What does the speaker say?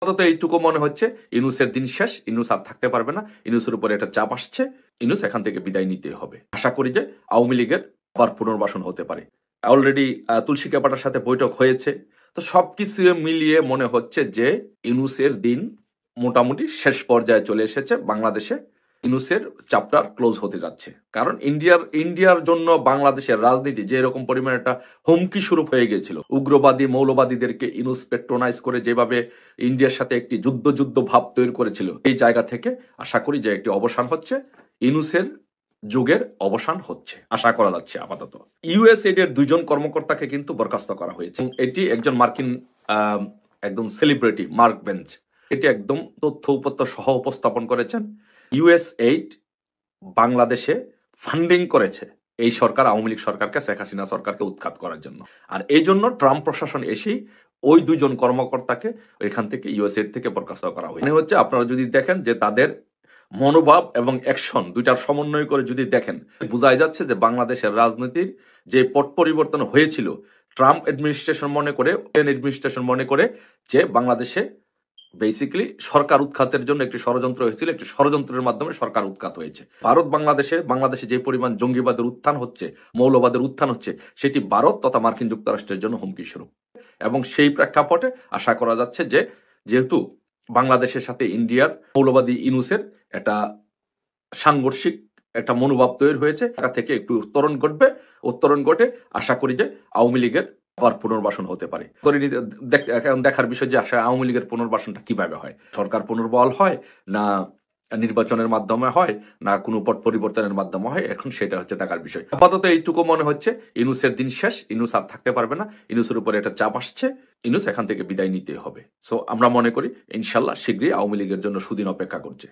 আপাতত এইটুকু মনে হচ্ছে ইউনূসের দিন শেষ, ইউনূস আর থাকতে পারবে না, ইউনূসের উপরে একটা চাপ আসছে, ইউনূস এখান থেকে বিদায় নিতে হবে। আশা করি যে আওয়ামী লীগের আবার পুনর্বাসন হতে পারে। অলরেডি তুলসী ক্যাপাটার সাথে বৈঠক হয়েছে। তো সবকিছু মিলিয়ে মনে হচ্ছে যে ইউনূসের দিন মোটামুটি শেষ পর্যায়ে চলে এসেছে বাংলাদেশে। ইউনূসের চ্যাপ্টার ক্লোজ হতে যাচ্ছে। কারণ ইন্ডিয়ার জন্য বাংলাদেশের রাজনীতি যে এরকম পরিমাণে একটা হুমকি স্বরূপ হয়ে গেছিল, উগ্রবাদী মৌলবাদীদেরকে ইউনূস পেট্রোনাইজ করে যেভাবে ইন্ডিয়ার সাথে একটি যুদ্ধ ভাব তৈরি করেছিল, এই জায়গা থেকে আশা করি যে একটি অবসান হচ্ছে, ইউনূসের যুগের অবসান হচ্ছে আশা করা যাচ্ছে আপাতত। ইউএসএইড এর 2 জন কর্মকর্তাকে কিন্তু বরখাস্ত করা হয়েছে। এটি একজন মার্কিন একদম সেলিব্রিটি মার্ক বেঞ্চ এটি একদম তথ্য উপত্য সহ উপস্থাপন করেছেন। ইউএসএইড বাংলাদেশে ফান্ডিং করেছে এই সরকার, আওয়ামী লীগ সরকারকে, শেখ হাসিনা সরকারকে উৎখাত করার জন্য। আর এই জন্য ট্রাম্প প্রশাসন এসেই ওই 2 জন কর্মকর্তাকে এখান থেকে ইউএসএইড থেকে বরখাস্ত করা হয়েছে। মানে হচ্ছে আপনারা যদি দেখেন যে তাদের মনোভাব এবং অ্যাকশন দুইটার সমন্বয় করে যদি দেখেন, বোঝাই যাচ্ছে যে বাংলাদেশের রাজনীতির যে পট পরিবর্তন হয়েছিল, ট্রাম্প অ্যাডমিনিস্ট্রেশন মনে করে যে বাংলাদেশে বেসিক্যালি সরকার উৎখাতের জন্য একটি ষড়যন্ত্র হয়েছিল, একটি ষড়যন্ত্রের মাধ্যমে সরকার উৎখাত হয়েছে। ভারত বাংলাদেশে যে পরিমাণ জঙ্গিবাদের উত্থান হচ্ছে, মৌলবাদের উত্থান হচ্ছে, সেটি ভারত তথা মার্কিন যুক্তরাষ্ট্রের জন্য হুমকি স্বরূপ। এবং সেই প্রেক্ষাপটে আশা করা যাচ্ছে যে যেহেতু বাংলাদেশের সাথে ইন্ডিয়ার মৌলবাদী ইউনূসের একটা সাংঘর্ষিক একটা মনোভাব তৈরি হয়েছে, ঢাকা থেকে একটু উত্তরণ ঘটে আশা করি যে আওয়ামী লীগের আবার পুনর্বাসন হতে পারে। এখন দেখার বিষয় যে আওয়ামী লীগের পুনর্বাসনটা কিভাবে হয়, সরকার পুনর্বহাল হয় না নির্বাচনের মাধ্যমে হয় না কোনো পট পরিবর্তনের মাধ্যমে হয়, এখন সেটা হচ্ছে দেখার বিষয়। আপাতত এইটুকু মনে হচ্ছে ইউনূসের দিন শেষ, ইউনূস আর থাকতে পারবে না, ইউনূসের উপরে একটা চাপ আসছে, ইউনূস এখান থেকে বিদায় নিতে হবে। সো আমরা মনে করি ইনশাল্লাহ শীঘ্রই আওয়ামী লীগের জন্য সুদিন অপেক্ষা করছে।